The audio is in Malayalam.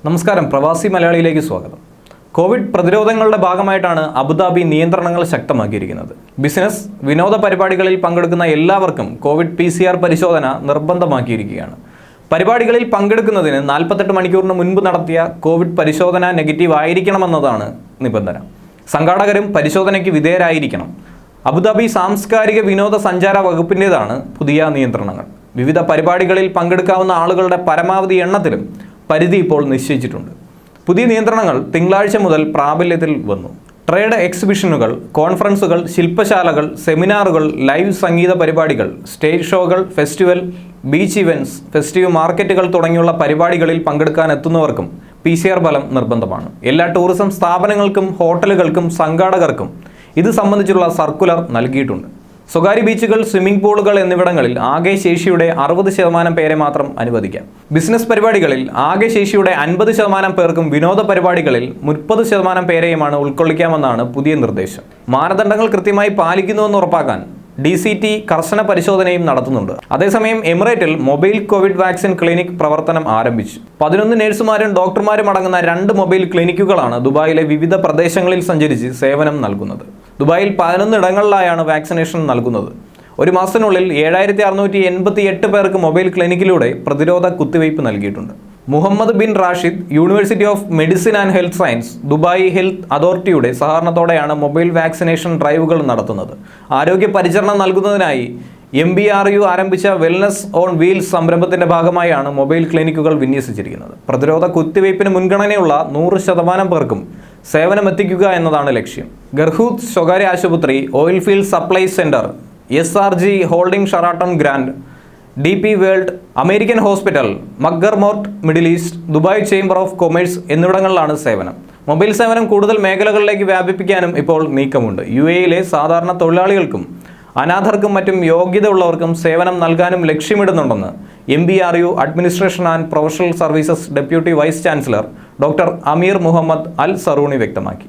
നമസ്കാരം, പ്രവാസി മലയാളിയിലേക്ക് സ്വാഗതം. കോവിഡ് പ്രതിരോധങ്ങളുടെ ഭാഗമായിട്ടാണ് അബുദാബി നിയന്ത്രണങ്ങൾ ശക്തമാക്കിയിരിക്കുന്നത്. ബിസിനസ്, വിനോദ പരിപാടികളിൽ പങ്കെടുക്കുന്ന എല്ലാവർക്കും കോവിഡ് PCR പരിശോധന നിർബന്ധമാക്കിയിരിക്കുകയാണ്. പരിപാടികളിൽ പങ്കെടുക്കുന്നതിന് 48 മണിക്കൂറിന് മുൻപ് നടത്തിയ കോവിഡ് പരിശോധന നെഗറ്റീവ് ആയിരിക്കണമെന്നതാണ് നിബന്ധന. സംഘാടകരും പരിശോധനയ്ക്ക് വിധേയരായിരിക്കണം. അബുദാബി സാംസ്കാരിക വിനോദ സഞ്ചാര വകുപ്പിൻ്റേതാണ് പുതിയ നിയന്ത്രണങ്ങൾ. വിവിധ പരിപാടികളിൽ പങ്കെടുക്കാവുന്ന ആളുകളുടെ പരമാവധി എണ്ണത്തിലും പരിധി ഇപ്പോൾ നിശ്ചയിച്ചിട്ടുണ്ട്. പുതിയ നിയന്ത്രണങ്ങൾ തിങ്കളാഴ്ച മുതൽ പ്രാബല്യത്തിൽ വന്നു. ട്രേഡ് എക്സിബിഷനുകൾ, കോൺഫറൻസുകൾ, ശില്പശാലകൾ, സെമിനാറുകൾ, ലൈവ് സംഗീത പരിപാടികൾ, സ്റ്റേജ് ഷോകൾ, ഫെസ്റ്റിവൽ, ബീച്ച് ഇവൻറ്റ്സ്, ഫെസ്റ്റീവ് മാർക്കറ്റുകൾ തുടങ്ങിയുള്ള പരിപാടികളിൽ പങ്കെടുക്കാൻ എത്തുന്നവർക്കും PCR ഫലം നിർബന്ധമാണ്. എല്ലാ ടൂറിസം സ്ഥാപനങ്ങൾക്കും ഹോട്ടലുകൾക്കും സംഘാടകർക്കും ഇത് സംബന്ധിച്ചുള്ള സർക്കുലർ നൽകിയിട്ടുണ്ട്. സ്വകാര്യ ബീച്ചുകൾ, സ്വിമ്മിംഗ് പൂളുകൾ എന്നിവിടങ്ങളിൽ ആകെ ശേഷിയുടെ 60% പേരെ മാത്രം അനുവദിക്കാം. ബിസിനസ് പരിപാടികളിൽ ആകെ ശേഷിയുടെ 50% പേർക്കും വിനോദ പരിപാടികളിൽ 30% പേരെയുമാണ് ഉൾക്കൊള്ളിക്കാമെന്നാണ് പുതിയ നിർദ്ദേശം. മാനദണ്ഡങ്ങൾ കൃത്യമായി പാലിക്കുന്നുവെന്ന് ഉറപ്പാക്കാൻ DCT കർശന പരിശോധനയും നടത്തുന്നുണ്ട്. അതേസമയം എമിറേറ്റിൽ മൊബൈൽ കോവിഡ് വാക്സിൻ ക്ലിനിക് പ്രവർത്തനം ആരംഭിച്ചു. 11 നഴ്സുമാരും ഡോക്ടർമാരും അടങ്ങുന്ന 2 മൊബൈൽ ക്ലിനിക്കുകളാണ് ദുബായിലെ വിവിധ പ്രദേശങ്ങളിൽ സഞ്ചരിച്ച് സേവനം നൽകുന്നത്. ദുബായിൽ 11 ഇടങ്ങളിലായാണ് വാക്സിനേഷൻ നൽകുന്നത്. ഒരു മാസത്തിനുള്ളിൽ 7688 പേർക്ക് മൊബൈൽ ക്ലിനിക്കിലൂടെ പ്രതിരോധ കുത്തിവയ്പ് നൽകിയിട്ടുണ്ട്. Mohammed bin Rashid university of medicine and health science, Dubai health അതോറിറ്റിയുടെ സഹകരണത്തോടെയാണ് മൊബൈൽ വാക്സിനേഷൻ ഡ്രൈവുകൾ നടത്തുന്നത്. ആരോഗ്യ പരിചരണം നൽകുന്നതിനായി MBRU ആരംഭിച്ച വെൽനസ് ഓൺ വീൽസ് സംരംഭത്തിന്റെ ഭാഗമായാണ് മൊബൈൽ ക്ലിനിക്കുകൾ വിന്യസിച്ചിരിക്കുന്നത്. പ്രതിരോധ കുത്തിവയ്പ്പിന് മുൻഗണനയുള്ള 100% പേർക്കും സേവനം എത്തിക്കുക എന്നതാണ് ലക്ഷ്യം. ഗർഹൂത്ത് സ്വകാര്യ ആശുപത്രി, oil field supply centre, SRG holding Sheraton grand, DP world, American hospital, McDermott middle east, Dubai chamber of commerce എന്നിവിടങ്ങളിലാണ് സേവനം. മൊബൈൽ സേവനം കൂടുതൽ മേഖലകളിലേക്ക് വ്യാപിപ്പിക്കാനും ഇപ്പോൾ നീക്കമുണ്ട്. UAE-യിലെ സാധാരണ തൊഴിലാളികൾക്കും അനാഥർക്കും മറ്റും യോഗ്യത ഉള്ളവർക്കും സേവനം നൽകാനും ലക്ഷ്യമിടുന്നുണ്ടെന്ന് MBRU administration and professional services deputy vice chancellor doctor Amir Muhammad Al Zarooni വ്യക്തമാക്കി.